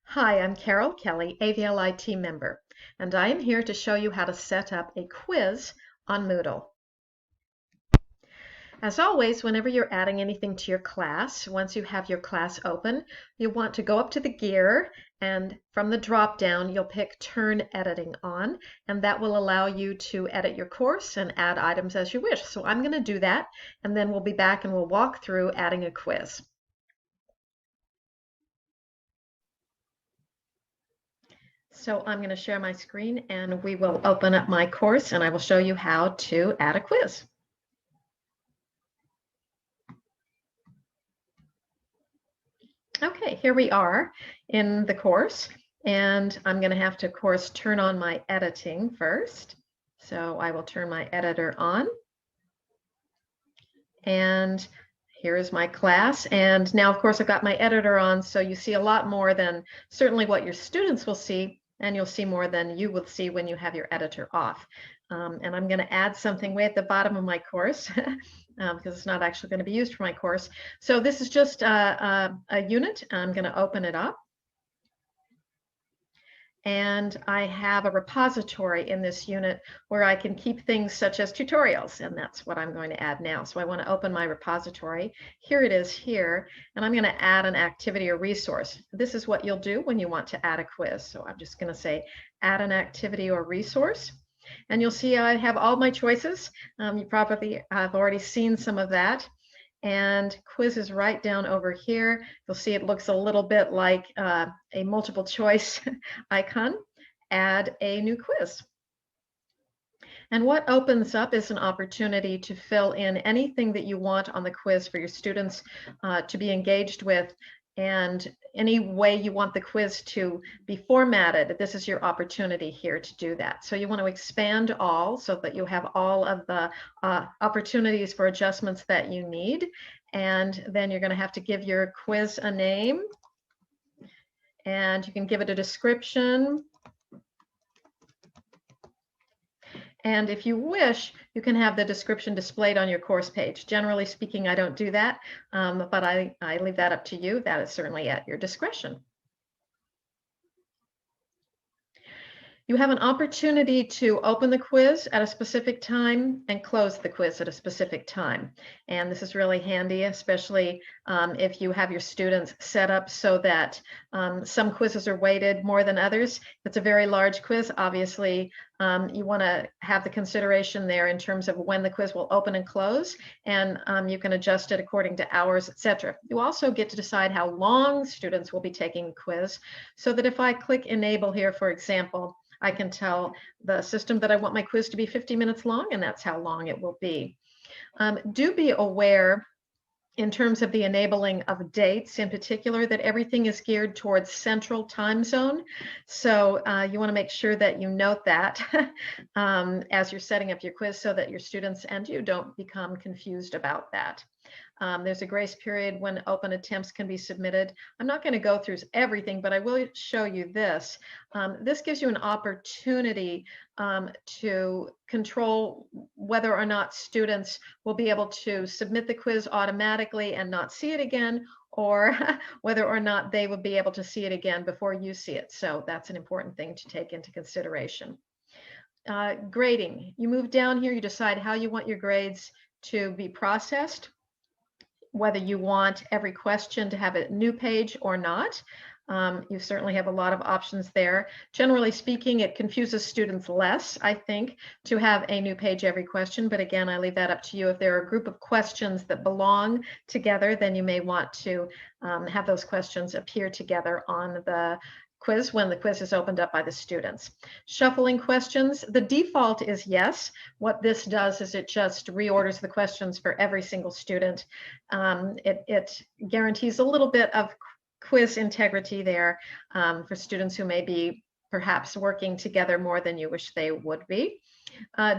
Hi, I'm Carol Kelly, AVLI team member, and I am here to show you how to set up a quiz on Moodle. As always, whenever you're adding anything to your class, once you have your class open, you want to go up to the gear, and from the drop down, you'll pick Turn Editing On, and that will allow you to edit your course and add items as you wish. So I'm going to do that, and then we'll be back and we'll walk through adding a quiz. So I'm going to share my screen and we will open up my course and I will show you how to add a quiz. Okay, here we are in the course, and I'm going to have to, of course, turn on my editing first. So I will turn my editor on. And here is my class. And now, of course, I've got my editor on, so you see a lot more than certainly what your students will see, and you'll see more than you will see when you have your editor off. And I'm going to add something way at the bottom of my course because it's not actually going to be used for my course. So this is just a unit. I'm going to open it up. And I have a repository in this unit where I can keep things such as tutorials, and that's what I'm going to add now. So I want to open my repository. Here it is here, and I'm going to add an activity or resource. This is what you'll do when you want to add a quiz. So I'm just going to say add an activity or resource. And you'll see I have all my choices. You probably have already seen some of that. And quiz is right down over here. You'll see it looks a little bit like a multiple choice icon. Add a new quiz. And what opens up is an opportunity to fill in anything that you want on the quiz for your students to be engaged with, and any way you want the quiz to be formatted. This is your opportunity here to do that. So you want to expand all so that you have all of the opportunities for adjustments that you need. And then you're going to have to give your quiz a name, and you can give it a description. And if you wish, you can have the description displayed on your course page. Generally speaking, I don't do that, but I leave that up to you. That is certainly at your discretion. You have an opportunity to open the quiz at a specific time and close the quiz at a specific time. And this is really handy, especially if you have your students set up so that some quizzes are weighted more than others. If it's a very large quiz, obviously you want to have the consideration there in terms of when the quiz will open and close, and you can adjust it according to hours, etc. You also get to decide how long students will be taking the quiz, so that if I click enable here, for example, I can tell the system that I want my quiz to be 50 minutes long, and that's how long it will be. Do be aware in terms of the enabling of dates in particular that everything is geared towards Central Time Zone. So you want to make sure that you note that as you're setting up your quiz so that your students and you don't become confused about that. There's a grace period when open attempts can be submitted. I'm not going to go through everything, but I will show you this. This gives you an opportunity to control whether or not students will be able to submit the quiz automatically and not see it again, or whether or not they will be able to see it again before you see it. So that's an important thing to take into consideration. Grading. You move down here, you decide how you want your grades to be processed, whether you want every question to have a new page or not. You certainly have a lot of options there. Generally speaking, it confuses students less, I think, to have a new page every question. But again, I leave that up to you. If there are a group of questions that belong together, then you may want to have those questions appear together on the quiz when the quiz is opened up by the students. Shuffling questions, the default is yes. What this does is it just reorders the questions for every single student. It guarantees a little bit of quiz integrity there for students who may be perhaps working together more than you wish they would be.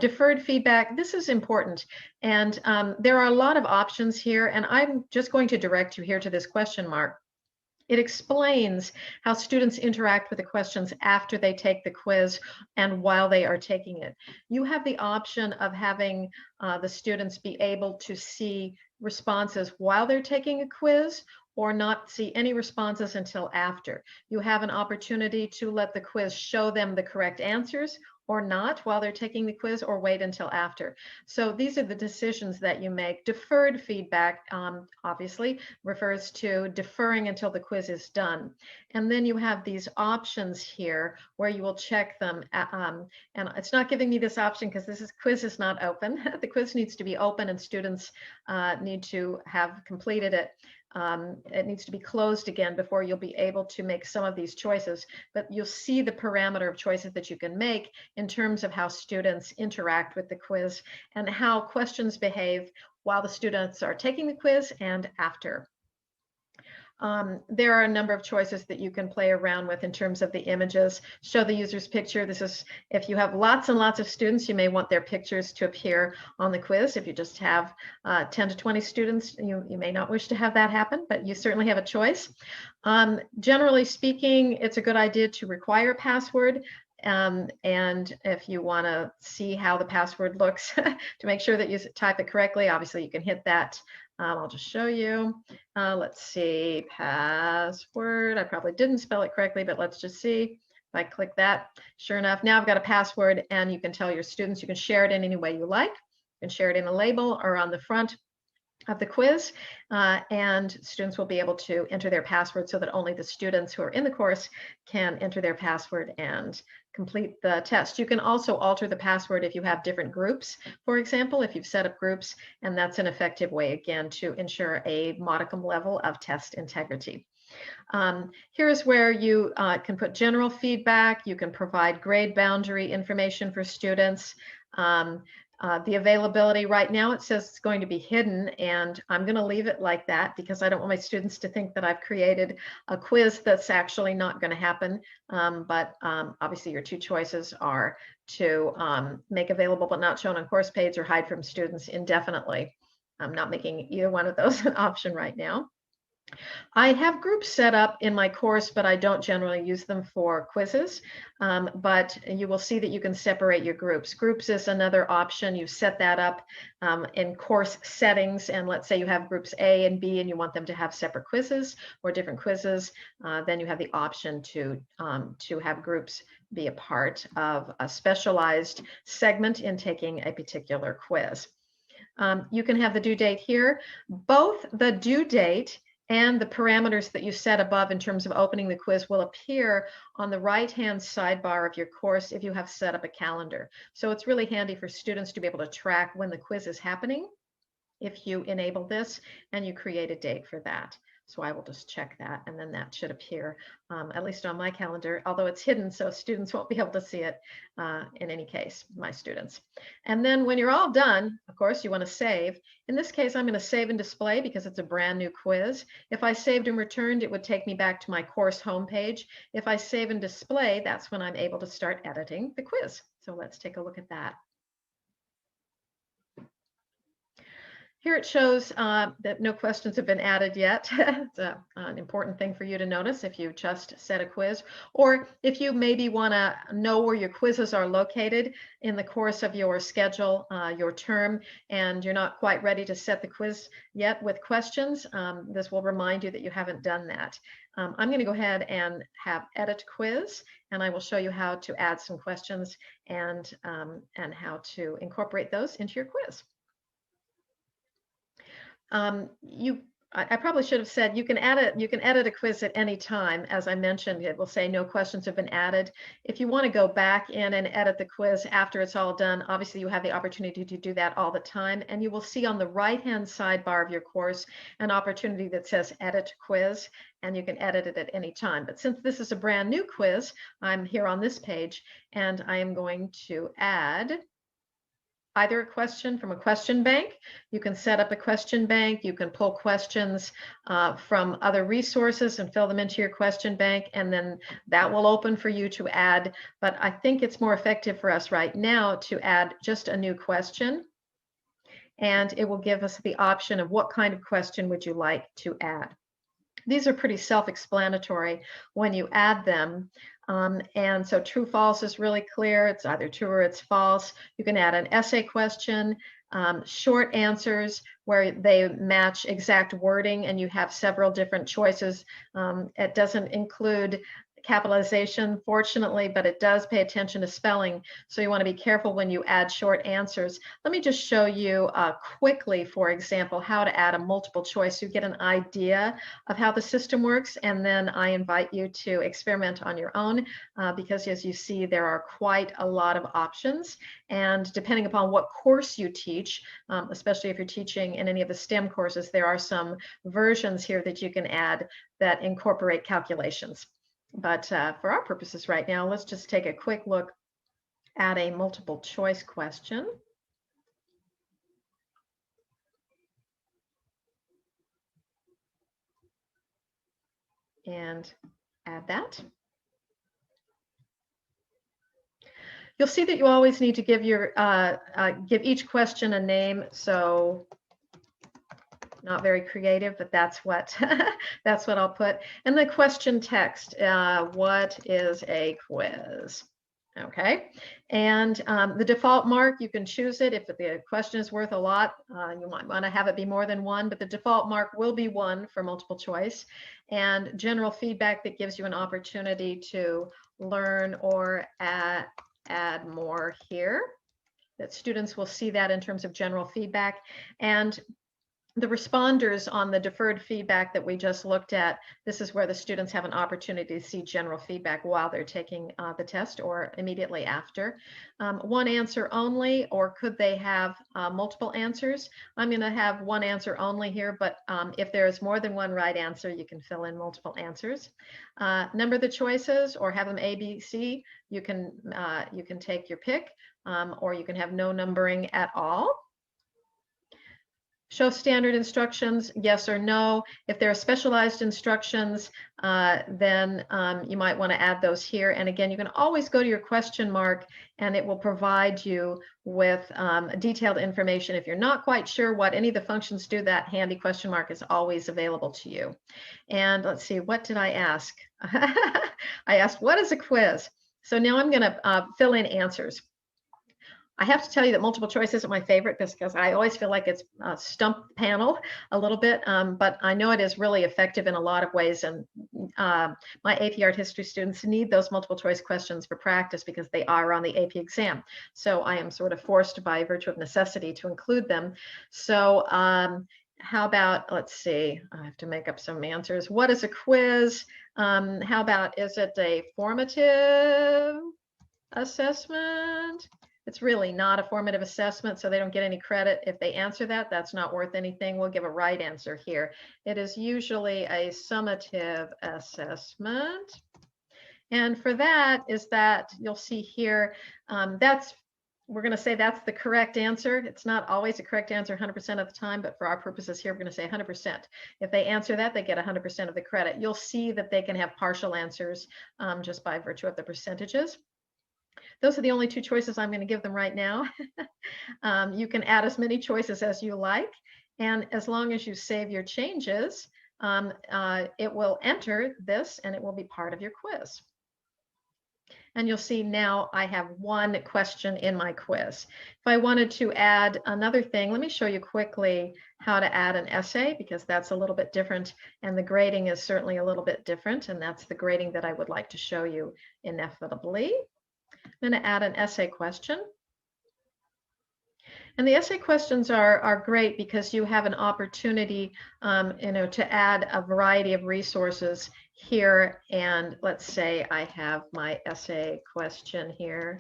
Deferred feedback, this is important, and there are a lot of options here, and I'm just going to direct you here to this question mark. It explains how students interact with the questions after they take the quiz and while they are taking it. You have the option of having the students be able to see responses while they're taking a quiz, or not see any responses until after. You have an opportunity to let the quiz show them the correct answers or not while they're taking the quiz, or wait until after. So these are the decisions that you make. Deferred feedback, obviously, refers to deferring until the quiz is done. And then you have these options here where you will check them. And it's not giving me this option because this quiz is not open. The quiz needs to be open and students need to have completed it. It needs to be closed again before you'll be able to make some of these choices, but you'll see the parameter of choices that you can make in terms of how students interact with the quiz and how questions behave while the students are taking the quiz and after. There are a number of choices that you can play around with in terms of the images. Show the user's picture. This is, if you have lots and lots of students, you may want their pictures to appear on the quiz. If you just have 10 to 20 students, you may not wish to have that happen, but you certainly have a choice. Generally speaking, it's a good idea to require a password. And if you want to see how the password looks to make sure that you type it correctly, obviously you can hit that. I'll just show you. Let's see, password. I probably didn't spell it correctly, but let's just see. If I click that, sure enough, now I've got a password, and you can tell your students, you can share it in any way you like. You can share it in a label or on the front of the quiz, and students will be able to enter their password so that only the students who are in the course can enter their password and complete the test. You can also alter the password if you have different groups, for example, if you've set up groups, and that's an effective way, again, to ensure a modicum level of test integrity. Here's where you can put general feedback. You can provide grade boundary information for students. The availability right now, it says it's going to be hidden, and I'm going to leave it like that because I don't want my students to think that I've created a quiz that's actually not going to happen. But obviously your two choices are to make available but not shown on course page, or hide from students indefinitely. I'm not making either one of those an option right now. I have groups set up in my course, but I don't generally use them for quizzes. But you will see that you can separate your groups. Groups is another option. You set that up in course settings. And let's say you have groups A and B and you want them to have separate quizzes or different quizzes. Then you have the option to have groups be a part of a specialized segment in taking a particular quiz. You can have the due date here. Both the due date and the parameters that you set above in terms of opening the quiz will appear on the right-hand sidebar of your course if you have set up a calendar. So it's really handy for students to be able to track when the quiz is happening if you enable this and you create a date for that. So I will just check that, and then that should appear, at least on my calendar, although it's hidden, so students won't be able to see it in any case, my students. And then when you're all done, of course, you want to save. In this case, I'm going to save and display because it's a brand new quiz. If I saved and returned, it would take me back to my course homepage. If I save and display, that's when I'm able to start editing the quiz. So let's take a look at that. Here it shows that no questions have been added yet. It's an important thing for you to notice if you just set a quiz, or if you maybe want to know where your quizzes are located in the course of your schedule, your term, and you're not quite ready to set the quiz yet with questions. This will remind you that you haven't done that. I'm going to go ahead and have edit quiz, and I will show you how to add some questions and how to incorporate those into your quiz. I probably should have said you can edit a quiz at any time. As I mentioned, it will say no questions have been added. If you want to go back in and edit the quiz after it's all done, obviously you have the opportunity to do that all the time. And you will see on the right-hand sidebar of your course an opportunity that says edit quiz, and you can edit it at any time. But since this is a brand new quiz, I'm here on this page, and I am going to add either a question from a question bank. You can set up a question bank. You can pull questions from other resources and fill them into your question bank, and then that will open for you to add. But I think it's more effective for us right now to add just a new question, and it will give us the option of what kind of question would you like to add. These are pretty self-explanatory when you add them. And so true, false is really clear. It's either true or it's false. You can add an essay question. short answers where they match exact wording and you have several different choices. It doesn't include capitalization, fortunately, but it does pay attention to spelling. So you want to be careful when you add short answers. Let me just show you quickly, for example, how to add a multiple choice so you get an idea of how the system works. And then I invite you to experiment on your own because as you see, there are quite a lot of options. And depending upon what course you teach, especially if you're teaching in any of the STEM courses, there are some versions here that you can add that incorporate calculations. But for our purposes right now, let's just take a quick look at a multiple choice question. And add that. You'll see that you always need to give your give each question a name. So not very creative, but that's what that's what I'll put. And the question text, what is a quiz? Okay, and the default mark, you can choose it. If the question is worth a lot, you might want to have it be more than one, but the default mark will be 1 for multiple choice. And general feedback, that gives you an opportunity to learn or add more here. That students will see that in terms of general feedback. And the responders on the deferred feedback that we just looked at, this is where the students have an opportunity to see general feedback while they're taking the test or immediately after. 1 answer only, or could they have multiple answers? I'm going to have 1 answer only here, but if there is more than 1 right answer, you can fill in multiple answers. Number the choices or have them A, B, C. You can take your pick, or you can have no numbering at all. Show standard instructions, yes or no. If there are specialized instructions, then you might want to add those here. And again, you can always go to your question mark and it will provide you with detailed information. If you're not quite sure what any of the functions do, that handy question mark is always available to you. And let's see, what did I ask? I asked, what is a quiz? So now I'm going to fill in answers. I have to tell you that multiple choice isn't my favorite because I always feel like it's a stump panel a little bit, but I know it is really effective in a lot of ways. And my AP Art History students need those multiple choice questions for practice because they are on the AP exam. So I am sort of forced by virtue of necessity to include them. So how about, let's see, I have to make up some answers. What is a quiz? How about, is it a formative assessment? It's really not a formative assessment, so they don't get any credit. If they answer that, that's not worth anything. We'll give a right answer here. It is usually a summative assessment. And for that is that you'll see here, we're going to say that's the correct answer. It's not always a correct answer 100% of the time, but for our purposes here, we're going to say 100%. If they answer that, they get 100% of the credit. You'll see that they can have partial answers just by virtue of the percentages. Those are the only 2 choices I'm going to give them right now. You can add as many choices as you like. And as long as you save your changes, it will enter this and it will be part of your quiz. And you'll see now I have 1 question in my quiz. If I wanted to add another thing, let me show you quickly how to add an essay because that's a little bit different and the grading is certainly a little bit different, and that's the grading that I would like to show you inevitably. I'm going to add an essay question. And the essay questions are great because you have an opportunity, to add a variety of resources here. And let's say I have my essay question here.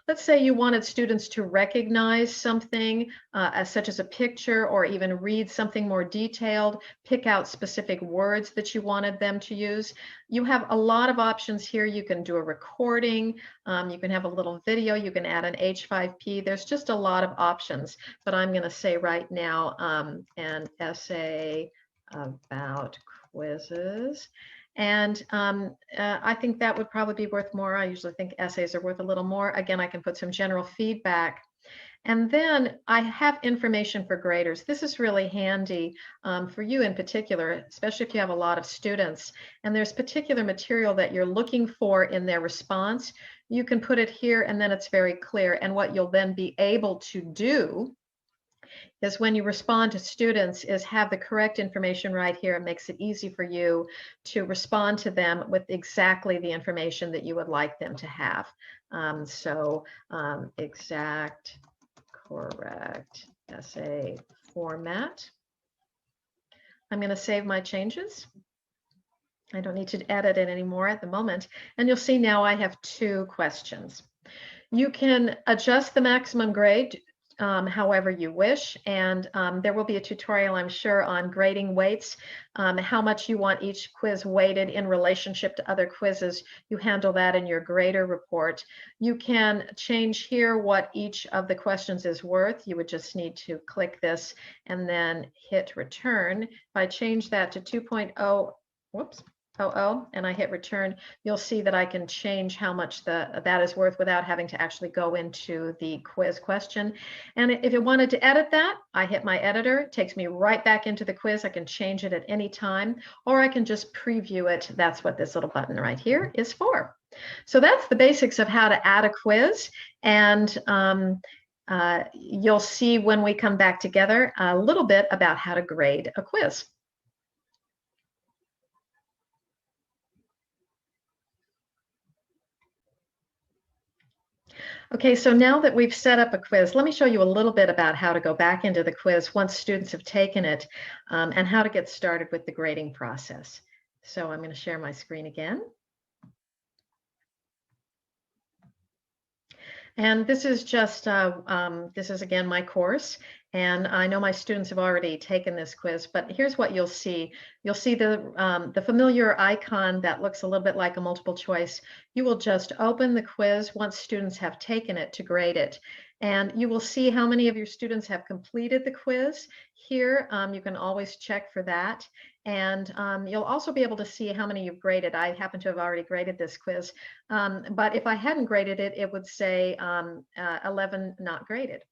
Let's say you wanted students to recognize something such as a picture or even read something more detailed, pick out specific words that you wanted them to use. You have a lot of options here. You can do a recording, you can have a little video, you can add an H5P. There's just a lot of options, but I'm going to say right now an essay about quizzes. And I think that would probably be worth more. I usually think essays are worth a little more. Again, I can put some general feedback. And then I have information for graders. This is really handy for you in particular, especially if you have a lot of students. And there's particular material that you're looking for in their response. You can put it here and then it's very clear. And what you'll then be able to do is when you respond to students is have the correct information right here. It makes it easy for you to respond to them with exactly the information that you would like them to have. Exact, correct essay format. I'm going to save my changes. I don't need to edit it anymore at the moment. And you'll see now I have 2 questions. You can adjust the maximum grade however you wish, and there will be a tutorial, I'm sure, on grading weights, how much you want each quiz weighted in relationship to other quizzes. You handle that in your grader report. You can change here what each of the questions is worth. You would just need to click this and then hit return. If I change that to 2.0, whoops, and I hit return, you'll see that I can change how much that is worth without having to actually go into the quiz question. And if I wanted to edit that, I hit my editor. It takes me right back into the quiz. I can change it at any time, or I can just preview it. That's what this little button right here is for. So that's the basics of how to add a quiz. And you'll see when we come back together a little bit about how to grade a quiz. Okay, so now that we've set up a quiz, let me show you a little bit about how to go back into the quiz once students have taken it, and how to get started with the grading process. So I'm going to share my screen again. And this is just, this is again my course, and I know my students have already taken this quiz, but here's what you'll see. You'll see the familiar icon that looks a little bit like a multiple choice. You will just open the quiz once students have taken it to grade it. And you will see how many of your students have completed the quiz. Here, you can always check for that. And you'll also be able to see how many you've graded. I happen to have already graded this quiz. But if I hadn't graded it, it would say 11 not graded.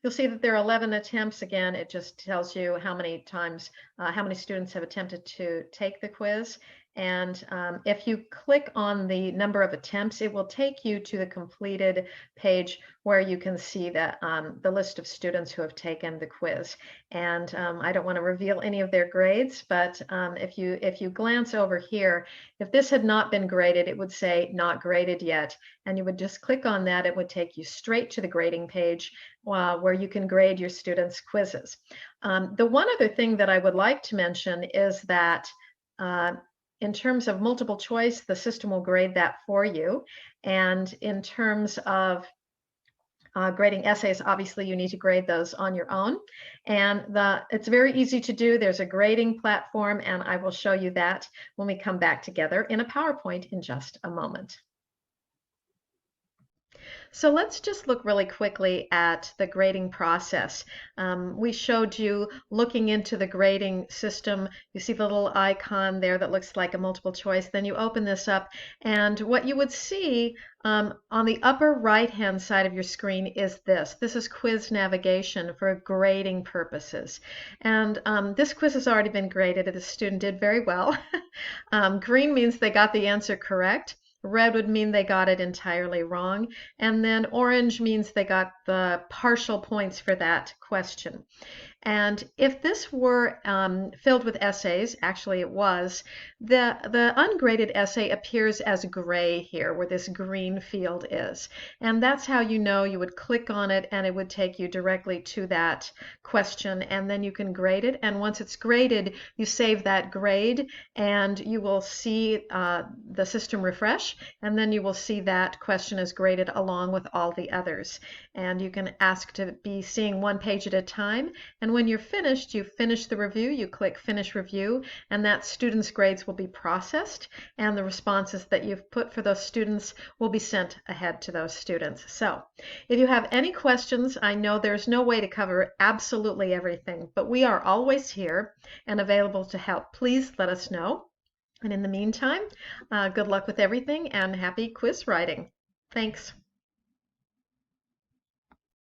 You'll see that there are 11 attempts. Again, it just tells you how many times, how many students have attempted to take the quiz. And if you click on the number of attempts, it will take you to the completed page where you can see that the list of students who have taken the quiz. And I don't want to reveal any of their grades, but if you glance over here, if this had not been graded, it would say not graded yet. And you would just click on that. It would take you straight to the grading page where you can grade your students' quizzes. The one other thing that I would like to mention is that in terms of multiple choice, the system will grade that for you. And in terms of grading essays, obviously you need to grade those on your own. And it's very easy to do. There's a grading platform, and I will show you that when we come back together in a PowerPoint in just a moment. So let's just look really quickly at the grading process. We showed you looking into the grading system. You see the little icon there that looks like a multiple choice. Then you open this up, and what you would see on the upper right-hand side of your screen is this. This is quiz navigation for grading purposes. And this quiz has already been graded. The student did very well. Green means they got the answer correct. Red would mean they got it entirely wrong. And then orange means they got the partial points for that question. And if this were filled with essays, actually it was, the ungraded essay appears as gray here, where this green field is. And that's how you know. You would click on it and it would take you directly to that question, and then you can grade it. And once it's graded, you save that grade, and you will see the system refresh, and then you will see that question is graded along with all the others. And you can ask to be seeing one page at a time. And when you're finished, you finish the review, you click Finish Review, and that student's grades will be processed, and the responses that you've put for those students will be sent ahead to those students. So if you have any questions, I know there's no way to cover absolutely everything, but we are always here and available to help. Please let us know. And in the meantime, good luck with everything and happy quiz writing. Thanks.